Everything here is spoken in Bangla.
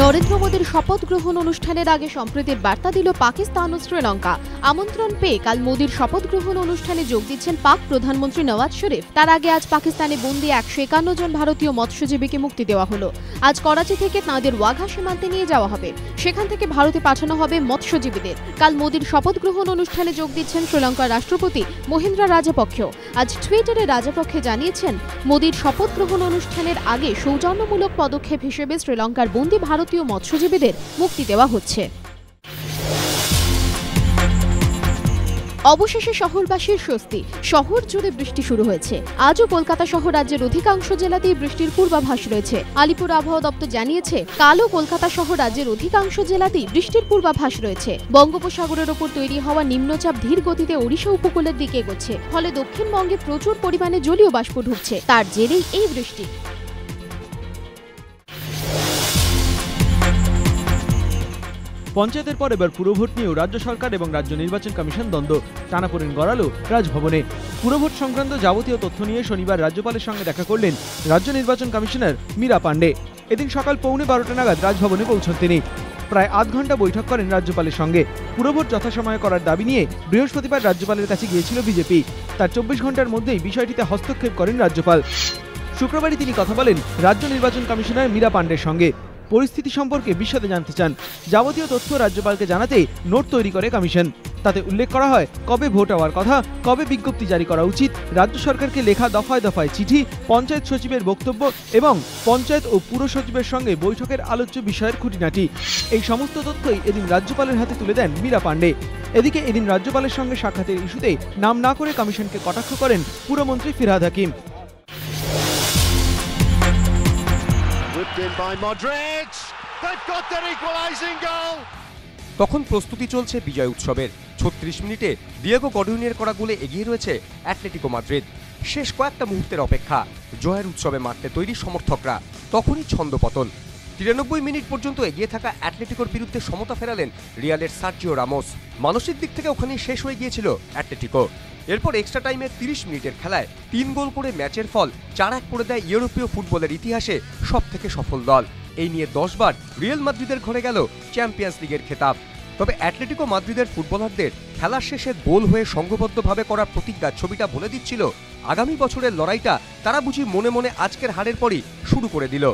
নরেন্দ্র মোদীর শপথ গ্রহণ অনুষ্ঠানের আগে সম্প্রীতির বার্তা দিল পাকিস্তান ও শ্রীলঙ্কা। আমন্ত্রণ পেয়ে কাল মোদীর শপথ গ্রহণ অনুষ্ঠানে যোগ দিচ্ছেন পাক প্রধানমন্ত্রী নওয়াজ শরীফ। তার আগে আজ পাকিস্তানে বন্দী 151 জন ভারতীয় মৎস্যজীবীকে মুক্তি দেওয়া হলো। আজ করাচি থেকে তাঁদের ওয়াঘা সীমান্তে নিয়ে যাওয়া হবে, সেখান থেকে ভারতে পাঠানো হবে মৎস্যজীবীদের। কাল মোদীর শপথ গ্রহণ অনুষ্ঠানে যোগ দিচ্ছেন শ্রীলঙ্কার রাষ্ট্রপতি মহিন্দ্রা রাজাপক্ষ। আজ টুইটারে রাজাপক্ষে জানিয়েছেন, মোদীর শপথ গ্রহণ অনুষ্ঠানের আগে সৌজন্যমূলক পদক্ষেপ হিসেবে শ্রীলঙ্কার বন্দী ভারতীয় মৎস্যজীবীদের মুক্তি দেওয়া হচ্ছে। অবশেষে শহরবাসীর স্বস্তি, শহর জুড়ে বৃষ্টি শুরু হয়েছে। আজও কলকাতা সহ রাজ্যের অধিকাংশ জেলাতেই বৃষ্টির পূর্বাভাস রয়েছে। আলিপুর আবহাওয়া দপ্তর জানিয়েছে, কালও কলকাতা সহ রাজ্যের অধিকাংশ জেলাতেই বৃষ্টির পূর্বাভাস রয়েছে। বঙ্গোপসাগরের ওপর তৈরি হওয়া নিম্নচাপ ধীর গতিতে ওড়িশা উপকূলের দিকে এগোচ্ছে, ফলে দক্ষিণবঙ্গে প্রচুর পরিমাণে জলীয় বাষ্প ঢুকছে। তার জেরেই এই বৃষ্টি। পঞ্চায়েতের পর এবার পুরভোট নিয়েও রাজ্য সরকার এবং রাজ্য নির্বাচন কমিশন দ্বন্দ্ব টানাপোড়েন গড়ালো রাজভবনে। পুরভোট সংক্রান্ত যাবতীয় তথ্য নিয়ে শনিবার রাজ্যপালের সঙ্গে দেখা করলেন রাজ্য নির্বাচন কমিশনার মীরা পাণ্ডে। এদিন সকাল 11:15 নাগাদ রাজভবনে পৌঁছন তিনি। প্রায় আধ ঘন্টা বৈঠক করেন রাজ্যপালের সঙ্গে। পুরভোট যথাসময়ে করার দাবি নিয়ে বৃহস্পতিবার রাজ্যপালের কাছে গিয়েছিল বিজেপি। তার 24 ঘন্টার মধ্যেই বিষয়টিতে হস্তক্ষেপ করেন রাজ্যপাল। শুক্রবারই তিনি কথা বলেন রাজ্য নির্বাচন কমিশনার মীরা পাণ্ডের সঙ্গে। পরিস্থিতি সম্পর্কে বিশদে জানতে চান। যাবতীয় তথ্য রাজ্যপালকে জানাতে নোট তৈরি করে কমিশন। তাতে উল্লেখ করা হয় কবে ভোট হওয়ার কথা, কবে বিজ্ঞপ্তি জারি করা উচিত, রাজ্য সরকারকে লেখা দফায় দফায় চিঠি, পঞ্চায়েত সচিবের বক্তব্য এবং পঞ্চায়েত ও পুর সচিবের সঙ্গে বৈঠকের আলোচ্য বিষয়ের খুঁটিনাটি। এই সমস্ত তথ্যই এদিন রাজ্যপালের হাতে তুলে দেন মীরা পাণ্ডে। এদিকে এদিন রাজ্যপালের সঙ্গে সাক্ষাতের ইস্যুতে নাম না করে কমিশনকে কটাক্ষ করেন পুরমন্ত্রী ফিরহাদ হাকিম। তখন প্রস্তুতি চলছে বিজয় উৎসবের। 36 মিনিটে ডিয়েগো গডউইনের করা গোলে এগিয়ে রয়েছে অ্যাটলেটিকো মাদ্রিদ। শেষ কয়েকটা মুহূর্তের অপেক্ষা, জয়ের উৎসবে মাঠে তৈরি সমর্থকরা। তখনই ছন্দপতন। 93 মিনিট পর্যন্ত এগিয়ে থাকা অ্যাটলেটিকোর বিরুদ্ধে সমতা ফেরালেন রিয়ালের সার্জিও রামোস। মানসিক দিক থেকে ওখানেই শেষ হয়ে গিয়েছিল অ্যাটলেটিকো। এরপর এক্সট্রা টাইমে 30 মিনিটের খেলায় 3 গোল করে ম্যাচের ফল 4-1 করে দেয় ইউরোপীয় ফুটবলের ইতিহাসে সবথেকে সফল দল। এই নিয়ে 10 বার রিয়াল মাদ্রিদের ঘরে গেল চ্যাম্পিয়ন্স লিগের খেতাব। তবে অ্যাটলেটিকো মাদ্রিদের ফুটবলারদের খেলার শেষে গোল হয়ে সংঘবদ্ধভাবে করা প্রতিজ্ঞার ছবিটা বলে দিচ্ছিল আগামী বছরের লড়াইটা তারা বুঝি মনে মনে আজকের হারের পরই শুরু করে দিল।